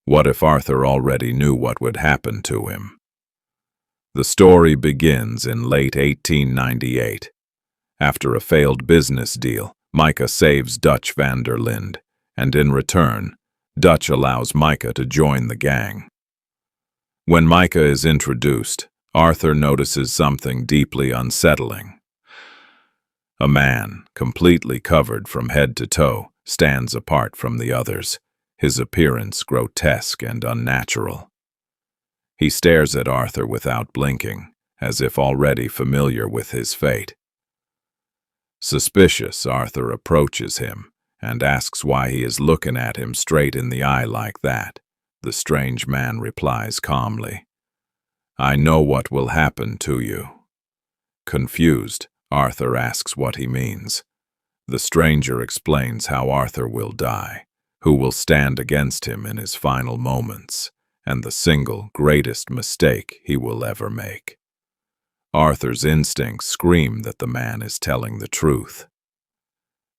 What if Arthur already knew what would happen to him? The story begins in late 1898. After a failed business deal, Micah saves Dutch van der Linde, and in return, Dutch allows Micah to join the gang. When Micah is introduced, Arthur notices something deeply unsettling. A man, completely covered from head to toe, stands apart from the others, his appearance grotesque and unnatural. He stares at Arthur without blinking, as if already familiar with his fate. Suspicious, Arthur approaches him and asks why he is looking at him straight in the eye like that. The strange man replies calmly, "I know what will happen to you." Confused, Arthur asks what he means. The stranger explains how Arthur will die, who will stand against him in his final moments, and the single greatest mistake he will ever make. Arthur's instincts scream that the man is telling the truth.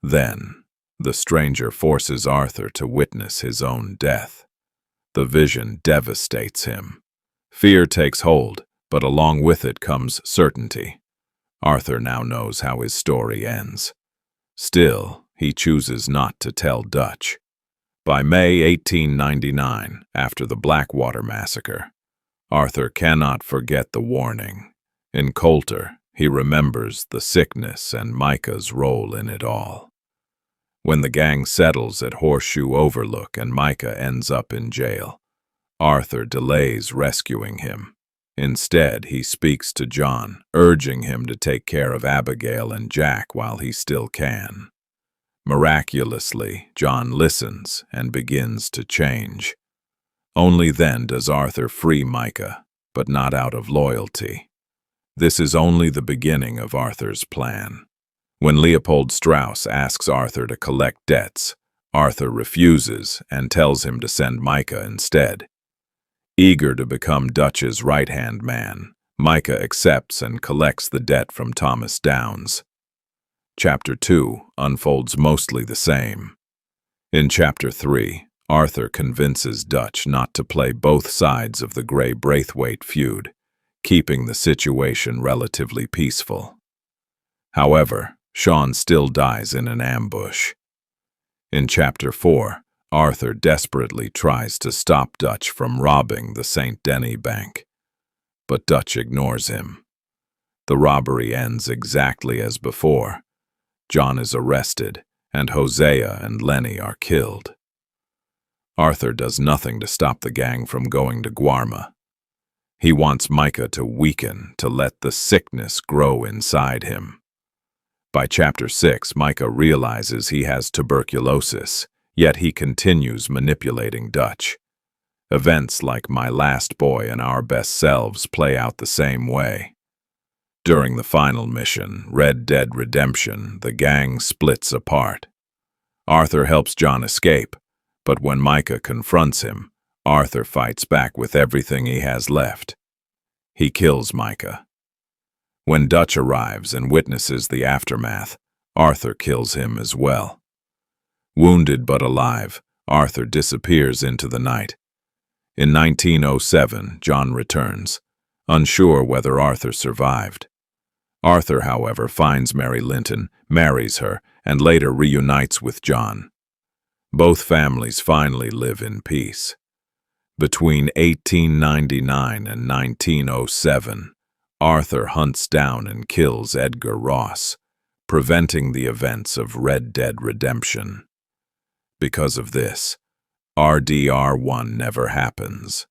Then, the stranger forces Arthur to witness his own death. The vision devastates him. Fear takes hold, but along with it comes certainty. Arthur now knows how his story ends. Still, he chooses not to tell Dutch. By May 1899, after the Blackwater Massacre, Arthur cannot forget the warning. In Coulter, he remembers the sickness and Micah's role in it all. When the gang settles at Horseshoe Overlook and Micah ends up in jail, Arthur delays rescuing him. Instead, he speaks to John, urging him to take care of Abigail and Jack while he still can. Miraculously, John listens and begins to change. Only then does Arthur free Micah, but not out of loyalty. This is only the beginning of Arthur's plan. When Leopold Strauss asks Arthur to collect debts, Arthur refuses and tells him to send Micah instead. Eager to become Dutch's right-hand man, Micah accepts and collects the debt from Thomas Downs. Chapter 2 unfolds mostly the same. In Chapter 3, Arthur convinces Dutch not to play both sides of the Gray-Braithwaite feud, keeping the situation relatively peaceful. However, Sean still dies in an ambush. In Chapter 4, Arthur desperately tries to stop Dutch from robbing the St. Denis Bank, but Dutch ignores him. The robbery ends exactly as before. John is arrested, and Hosea and Lenny are killed. Arthur does nothing to stop the gang from going to Guarma. He wants Micah to weaken, to let the sickness grow inside him. By Chapter 6, Micah realizes he has tuberculosis, yet he continues manipulating Dutch. Events like My Last Boy and Our Best Selves play out the same way. During the final mission, Red Dead Redemption, the gang splits apart. Arthur helps John escape, but when Micah confronts him, Arthur fights back with everything he has left. He kills Micah. When Dutch arrives and witnesses the aftermath, Arthur kills him as well. Wounded but alive, Arthur disappears into the night. In 1907, John returns, unsure whether Arthur survived. Arthur, however, finds Mary Linton, marries her, and later reunites with John. Both families finally live in peace. Between 1899 and 1907, Arthur hunts down and kills Edgar Ross, preventing the events of Red Dead Redemption. Because of this, rdr2 never happens.